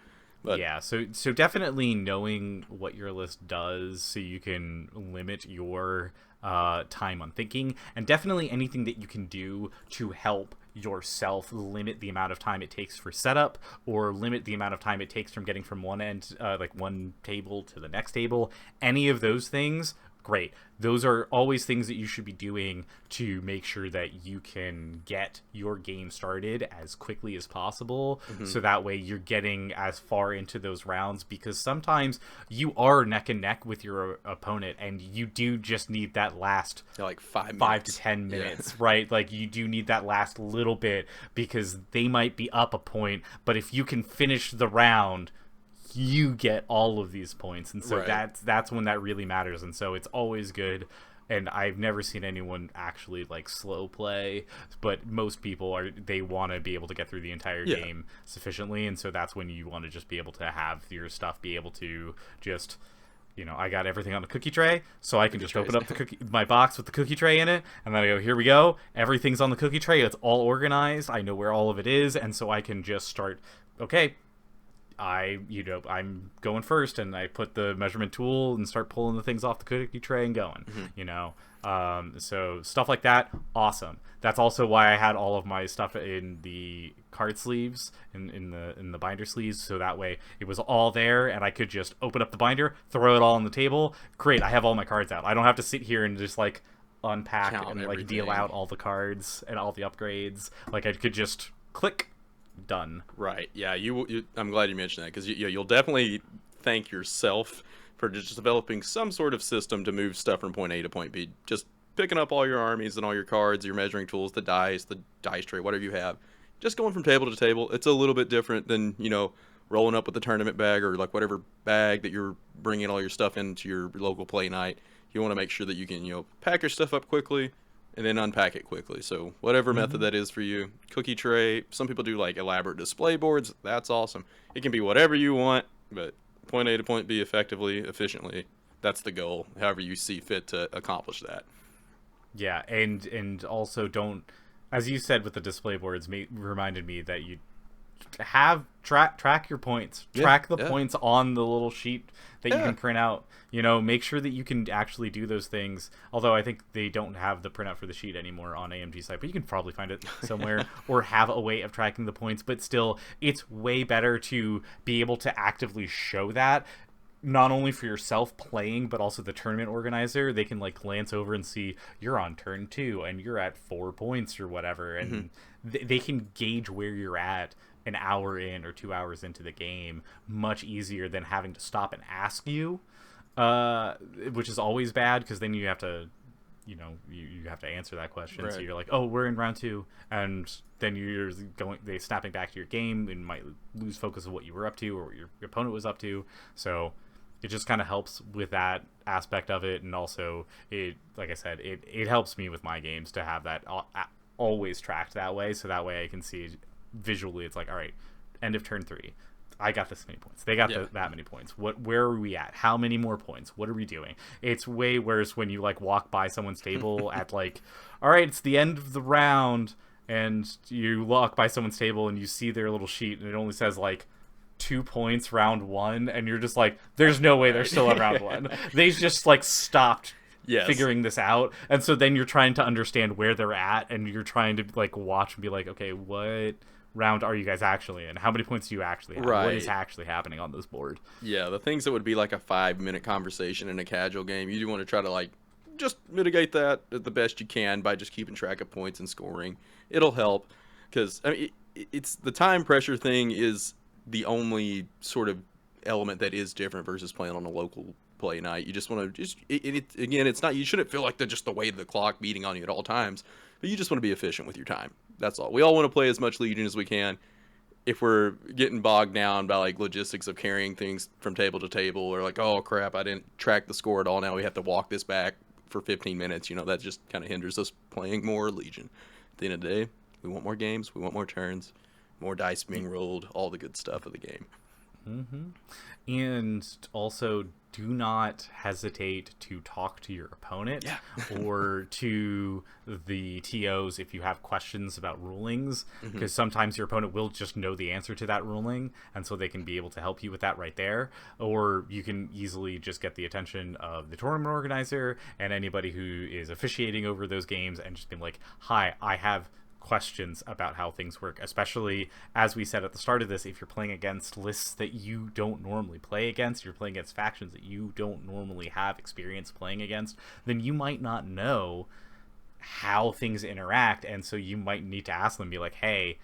But yeah, so definitely knowing what your list does so you can limit your time on thinking, and definitely anything that you can do to help yourself limit the amount of time it takes for setup, or limit the amount of time it takes from getting from one end, like one table to the next table. Any of those things, great. Those are always things that you should be doing to make sure that you can get your game started as quickly as possible. So that way you're getting as far into those rounds, because sometimes you are neck and neck with your opponent and you do just need that last like 5 to 10 minutes, right? Like you do need that last little bit, because they might be up a point, but if you can finish the round, you get all of these points. And so that's when that really matters. And so it's always good. And I've never seen anyone actually like slow play, but most people they want to be able to get through the entire game sufficiently. And so that's when you want to just be able to have your stuff be able to just, I got everything on the cookie tray, so I can just open up my box with the cookie tray in it, and then I go, here we go, everything's on the cookie tray, it's all organized, I know where all of it is, and so I can just start, okay, I'm going first, and I put the measurement tool and start pulling the things off the cookie tray and going, so stuff like that, awesome. That's also why I had all of my stuff in the card sleeves, in the binder sleeves, so that way it was all there, and I could just open up the binder, throw it all on the table. Great, I have all my cards out. I don't have to sit here and just like unpack and like deal out all the cards and all the upgrades. Like I could just click. Done. Right. Yeah. I'm glad you mentioned that, because you'll definitely thank yourself for just developing some sort of system to move stuff from point A to point B. Just picking up all your armies and all your cards, your measuring tools, the dice tray, whatever you have. Just going from table to table. It's a little bit different than rolling up with the tournament bag, or like whatever bag that you're bringing all your stuff into your local play night. You want to make sure that you can pack your stuff up quickly and then unpack it quickly. So whatever method that is for you, cookie tray. Some people do like elaborate display boards. That's awesome. It can be whatever you want, but point A to point B effectively, efficiently. That's the goal. However you see fit to accomplish that. Yeah, and also don't, as you said with the display boards, reminded me that you have track your points, track the points on the little sheet that you can print out. You know, make sure that you can actually do those things. Although I think they don't have the printout for the sheet anymore on AMG site, but you can probably find it somewhere or have a way of tracking the points. But still, it's way better to be able to actively show that, not only for yourself playing, but also the tournament organizer. They can like glance over and see you're on turn 2 and you're at 4 points or whatever, and they can gauge where you're at an hour in or 2 hours into the game much easier than having to stop and ask you, which is always bad, because then you have to, you know, you have to answer that question. Right. So you're like, oh, we're in round 2, and then they snapping back to your game and might lose focus of what you were up to or what your opponent was up to. So it just kind of helps with that aspect of it. And also, like I said, it helps me with my games to have that always tracked that way. So that way I can see visually, it's like, all right, end of turn 3. I got this many points. They got that many points. Where are we at? How many more points? What are we doing? It's way worse when you like walk by someone's table at like, all right, it's the end of the round, and you walk by someone's table and you see their little sheet and it only says like 2 points round 1, and you're just like, there's no way they're still at round 1. They just like stopped figuring this out, and so then you're trying to understand where they're at, and you're trying to like watch and be like, okay, what round are you guys actually in? How many points do you actually have? What is actually happening on this board? Yeah, the things that would be like a 5-minute conversation in a casual game, you do want to try to like just mitigate that the best you can by just keeping track of points and scoring. It'll help, because I mean, it's the time pressure thing is the only sort of element that is different versus playing on a local play night. You just want to again, it's not, you shouldn't feel like just the weight of the clock beating on you at all times, but you just want to be efficient with your time. That's all. We all want to play as much Legion as we can. If we're getting bogged down by like logistics of carrying things from table to table, or like, oh crap, I didn't track the score at all, now we have to walk this back for 15 minutes, you know, that just kind of hinders us playing more Legion. At the end of the day, we want more games, we want more turns, more dice being rolled, all the good stuff of the game. And also, do not hesitate to talk to your opponent or to the TOs if you have questions about rulings, because sometimes your opponent will just know the answer to that ruling, and so they can be able to help you with that right there. Or you can easily just get the attention of the tournament organizer and anybody who is officiating over those games and just be like, hi, I have questions about how things work, especially as we said at the start of this. If you're playing against lists that you don't normally play against, you're playing against factions that you don't normally have experience playing against, then you might not know how things interact, and so you might need to ask them, be like, hey,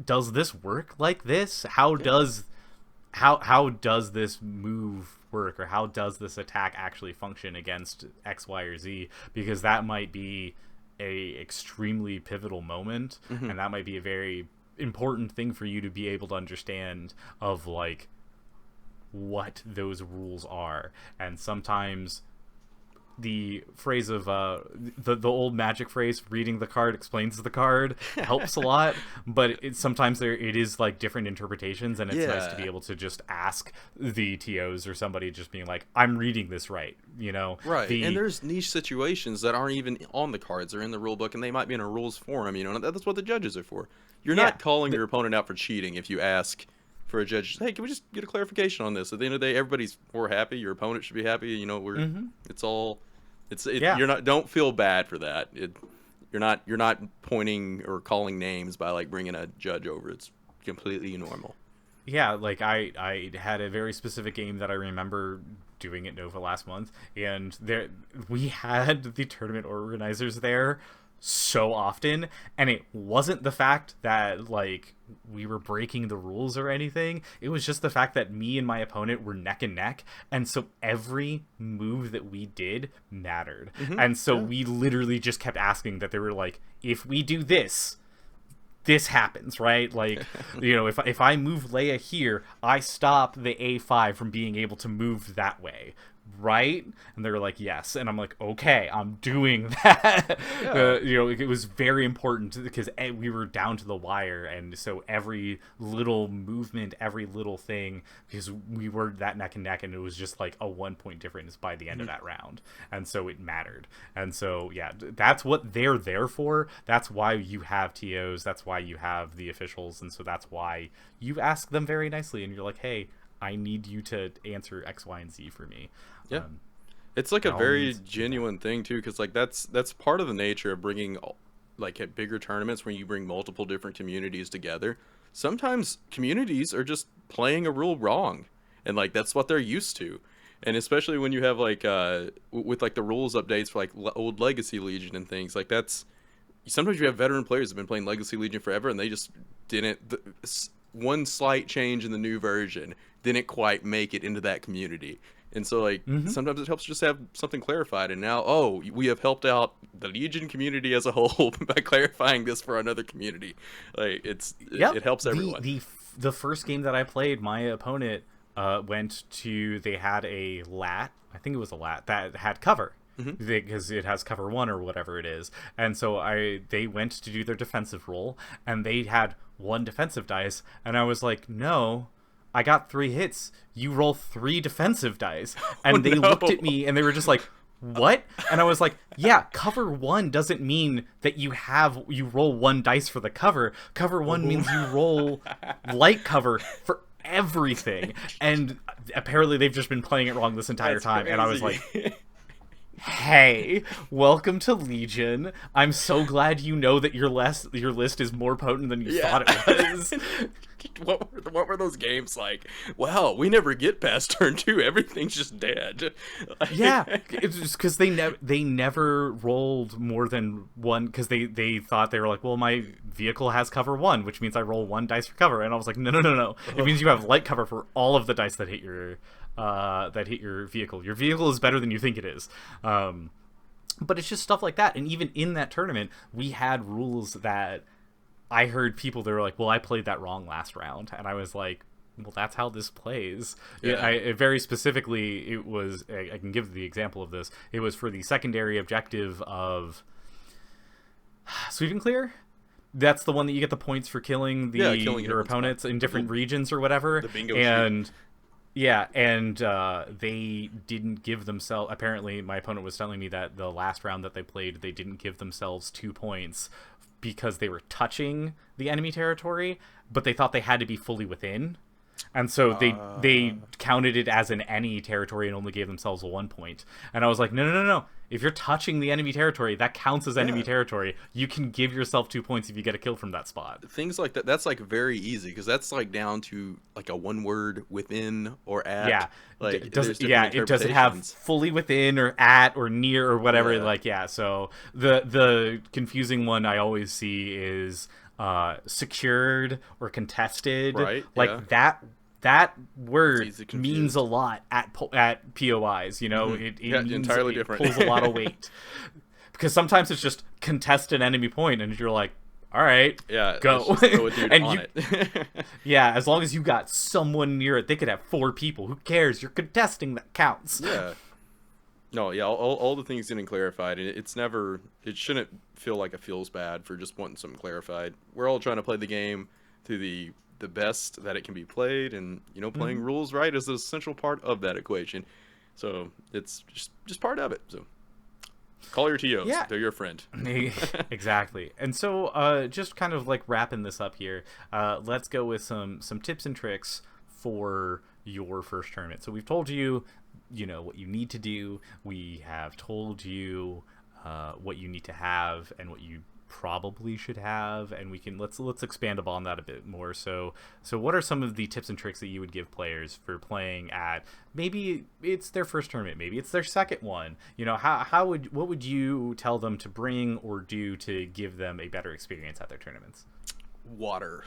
does this work like this? How does this move work, or how does this attack actually function against X, Y, or Z? Because that might be a extremely pivotal moment, and that might be a very important thing for you to be able to understand of like what those rules are. And sometimes the phrase of the old Magic phrase, reading the card explains the card, helps a lot, but sometimes it is like different interpretations, and it's nice to be able to just ask the TOs or somebody, just being like, I'm reading this right, you know? Right. And there's niche situations that aren't even on the cards or in the rule book, and they might be in a rules forum, you know, and that's what the judges are for. You're not calling your opponent out for cheating if you ask for a judge, hey, can we just get a clarification on this? At the end of the day, we're happy, your opponent should be happy, you know, you're not, don't feel bad for that. You're not pointing or calling names by like bringing a judge over. It's completely normal. Yeah, like I had a very specific game that I remember doing at Nova last month, and we had the tournament organizers there so often, and it wasn't the fact that like we were breaking the rules or anything. It was just the fact that me and my opponent were neck and neck, and so every move that we did mattered. And so we literally just kept asking that. They were like, if we do this happens, right? Like, you know, if I move Leia here, I stop the A5 from being able to move that way. right? And they were like, yes. And I'm like, okay, I'm doing that. Yeah. It was very important because we were down to the wire. And so every little movement, every little thing, because we were that neck and neck, and it was just like a 1 point difference by the end of that round. And so it mattered. And so, yeah, that's what they're there for. That's why you have TOs. That's why you have the officials. And so that's why you ask them very nicely. And you're like, hey, I need you to answer X, Y, and Z for me. Yeah. It's like a all very means genuine thing too, because like that's part of the nature of bringing like at bigger tournaments when you bring multiple different communities together. Sometimes communities are just playing a rule wrong, and like that's what they're used to. And especially when you have like with like the rules updates for like old Legacy Legion and things like that's sometimes you have veteran players who've been playing Legacy Legion forever and they just didn't one slight change in the new version didn't quite make it into that community. And so like sometimes it helps just have something clarified, and now we have helped out the Legion community as a whole by clarifying this for another community. Like it helps everyone. The first game that I played, my opponent went to, they had a lat, I think it was a lat that had cover. Because it has cover 1 or whatever it is, and so they went to do their defensive roll, and they had 1 defensive dice, and I was like, no, I got 3 hits. You roll 3 defensive dice, and they looked at me and they were just like, what? And I was like, yeah, cover 1 doesn't mean that you roll 1 dice for the cover. Cover 1 means you roll light cover for everything. And apparently they've just been playing it wrong this entire time. Crazy. And I was like, hey, welcome to Legion. I'm so glad you know that your list is more potent than you thought it was. What were those games like? Wow, we never get past turn 2. Everything's just dead. Yeah, it's just because they never rolled more than 1, because they thought, they were like, well, my vehicle has cover 1, which means I roll 1 dice for cover. And I was like, no. It means you have light cover for all of the dice that hit your vehicle. Your vehicle is better than you think it is. But it's just stuff like that. And even in that tournament, we had rules that I heard people, they were like, well, I played that wrong last round. And I was like, well, that's how this plays. Yeah. Very specifically, it was, I can give the example of this. It was for the secondary objective of Sweep and Clear. That's the one that you get the points for killing your opponents in different regions or whatever. The bingo and sheet. Yeah, and they didn't give themselves... Apparently, my opponent was telling me that the last round that they played, they didn't give themselves 2 points because they were touching the enemy territory, but they thought they had to be fully within. And so they counted it as an any territory and only gave themselves a 1 point. And I was like, no. If you're touching the enemy territory, that counts as enemy territory. You can give yourself 2 points if you get a kill from that spot. Things like that, that's like very easy, because that's like down to like a 1 word within or at. Yeah. Like, it doesn't have fully within or at or near or whatever. So the confusing one I always see is secured or contested. Right. Like that word means a lot at POIs, it means entirely it different. pulls a lot of weight. Because sometimes it's just contested enemy point and you're like, all right, go. Throw a dude and on it. Yeah, as long as you got someone near it. They could have 4 people. Who cares? You're contesting, that counts. Yeah. No, yeah, all the things getting clarified. It shouldn't feel like it feels bad for just wanting something clarified. We're all trying to play the game to the best that it can be played, and playing rules right is an essential part of that equation. So it's just part of it. So call your TOs. Yeah. They're your friend. Exactly. And so just kind of like wrapping this up here, let's go with some tips and tricks for your first tournament. So we've told you what you need to do. We have told you what you need to have and what you probably should have, and we can let's expand upon that a bit more. So what are some of the tips and tricks that you would give players for playing at, maybe it's their first tournament, maybe it's their second one? What would you tell them to bring or do to give them a better experience at their tournaments? Water.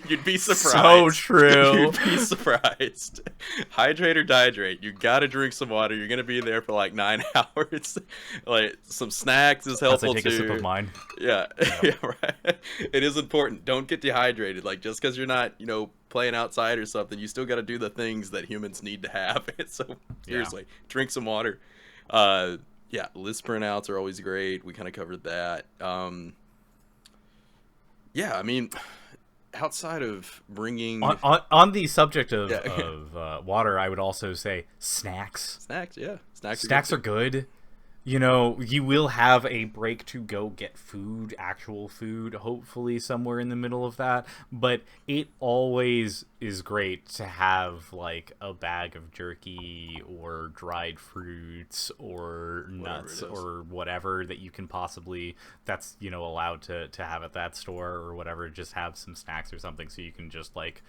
You'd be So surprised. true. You'd be surprised. Hydrate or dehydrate. You gotta drink some water. You're gonna be there for like 9 hours. Like some snacks is As I helpful take a sip of too. mine. Yeah, Yep. yeah, right. It is important. Don't get dehydrated. Like just because you're not, playing outside or something, you still got to do the things that humans need to have. So Yeah. seriously, drink some water. Uh, yeah, list printouts are always great. We kind of covered that. Yeah, I mean, outside of bringing On the subject yeah of water, I would also say snacks. snacks, yeah, snacks are good Snacks too. are good. You know, you will have a break to go get food, actual food, hopefully somewhere in the middle of that. But it always is great to have like a bag of jerky or dried fruits or Whatever nuts it is. or whatever that you can possibly, that's, allowed to have at that store or whatever. Just have some snacks or something so you can just like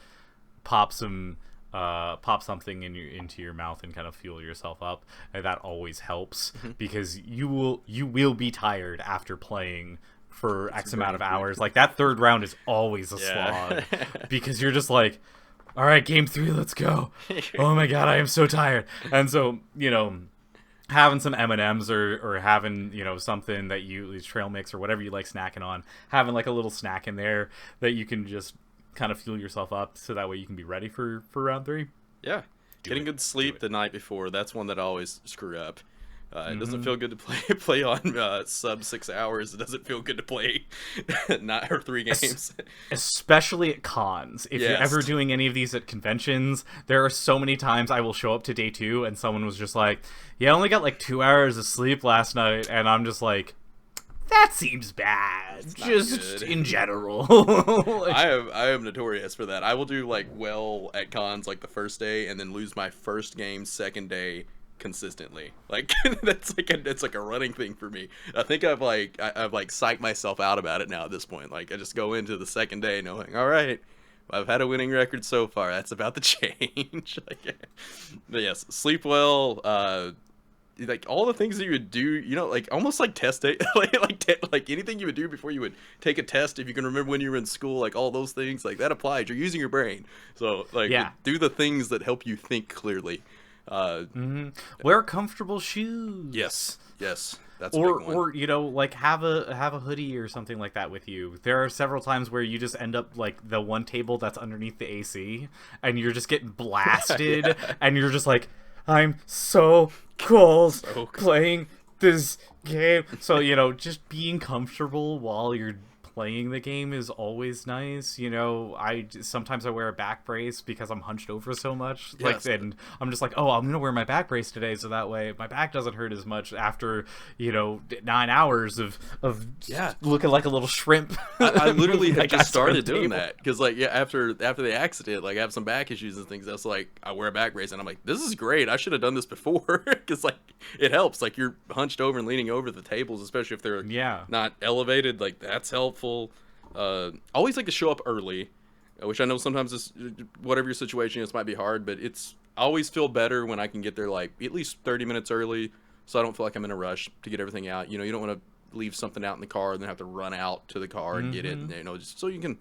pop some pop something into your mouth and kind of fuel yourself up, and that always helps because you will be tired after playing for X amount of hours. Like that third round is always a Yeah. slog because you're just like, all right, game 3, let's go. Oh my god, I am so tired. And so having some M&Ms or having something that you trail mix or whatever you like snacking on, having like a little snack in there that you can just kind of fuel yourself up so that way you can be ready for round 3. Yeah, Do getting it. good Do sleep it. the night before, that's one that I always screw up. It doesn't Hmm. feel good to play on sub 6 hours. It doesn't feel good to play not or 3 games. Especially at cons. If you're ever Yes. doing any of these at conventions, there are so many times I will show up to day 2 and someone was just like, yeah, I only got like 2 hours of sleep last night, and I'm just like, that seems bad. It's not Just good. in general. Like, I am notorious for that. I will do like well at cons like the first day and then lose my first game second day consistently. Like it's like a running thing for me. I think I've like psyched myself out about it now at this point. Like I just go into the second day knowing, all right, I've had a winning record so far. That's about to change. But yes, sleep well. Like all the things that you would do, like almost like test it, like anything you would do before you would take a test. If you can remember when you were in school, like all those things, like that applies. You're using your brain, so like yeah. do the things that help you think clearly. Uh, Wear comfortable shoes. yes, that's a Or big one. like have a hoodie or something like that with you. There are several times where you just end up like the one table that's underneath the AC and you're just getting blasted Yeah. and you're just like, I'm so cold So cool. playing this game. So, just being comfortable while you're playing the game is always nice. Sometimes I wear a back brace because I'm hunched over so much. Like, Yes. and I'm just like, oh, I'm gonna wear my back brace today, so that way my back doesn't hurt as much after 9 hours of Yeah. looking like a little shrimp. I literally Moving have my just guys around started the doing table. that because, like, yeah, after the accident, like, I have some back issues and things. That's like I wear a back brace, and I'm like, this is great. I should have done this before because, like, it helps. Like, you're hunched over and leaning over the tables, especially if they're Yeah. not elevated. Like, that's helpful. Always like to show up early, which I know sometimes this, whatever your situation is, might be hard, but I always feel better when I can get there like at least 30 minutes early, so I don't feel like I'm in a rush to get everything out. You don't want to leave something out in the car and then have to run out to the car and get it. And, just so you can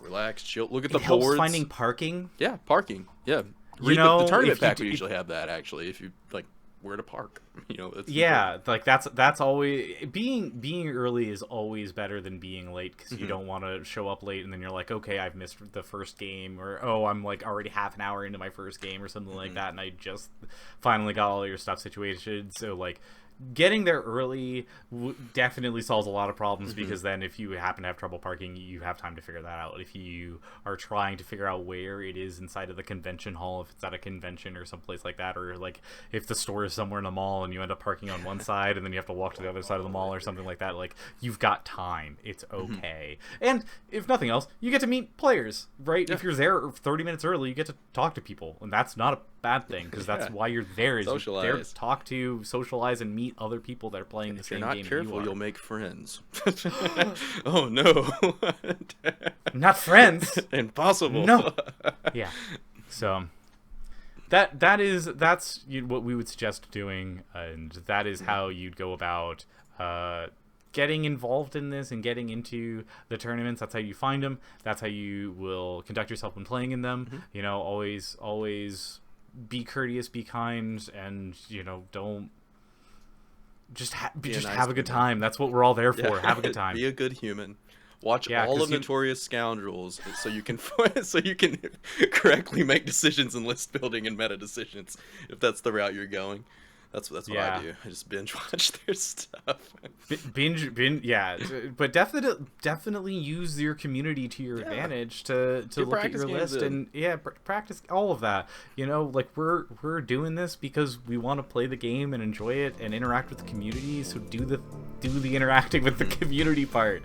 relax, chill, look at the It helps boards. finding parking. Yeah, parking. Yeah, You the know, tournament if you pack do- we usually have that actually. If you like where to park, it's Yeah, like that's always being early is always better than being late because you don't want to show up late and then you're like, okay, I've missed the first game, or oh, I'm like already half an hour into my first game or something like that, and I just finally got all your stuff situated. So like, getting there early definitely solves a lot of problems because then if you happen to have trouble parking, you have time to figure that out. If you are trying to figure out where it is inside of the convention hall, if it's at a convention or someplace like that, or like if the store is somewhere in the mall and you end up parking on one side and then you have to walk to the other side of the mall or something like that, like you've got time. It's okay. And if nothing else, you get to meet players, right? Yeah. If you're there 30 minutes early, you get to talk to people, and that's not a bad thing because that's Yeah. why you're there, is you're there to Socialize. talk to, socialize, and meet other people that are playing the If you're same not game careful, that you you'll are. make friends. Oh no. Not friends. Impossible. No. Yeah. So that's what we would suggest doing, and that is how you'd go about getting involved in this and getting into the tournaments. That's how you find them. That's how you will conduct yourself when playing in them. You know, always be courteous, be kind, and, you know, don't just have a good time. That's what we're all there for. Have a good time. Be a good human. Watch Yeah, all 'cause of Notorious Scoundrels so you can so you can correctly make decisions in list building and meta decisions if that's the route you're going. That's what I do. I just binge watch their stuff. Binge, yeah, but definitely use your community to your advantage to look at your list and practice all of that. You know, like we're doing this because we want to play the game and enjoy it and interact with the community. So do the interacting with the community part.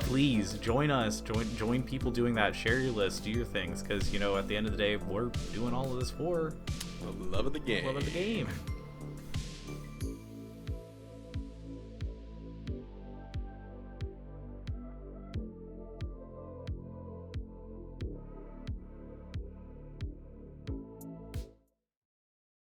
Please join us. Join people doing that. Share your list. Do your things, because, you know, at the end of the day, we're doing all of this for the love of the game. Love of the game.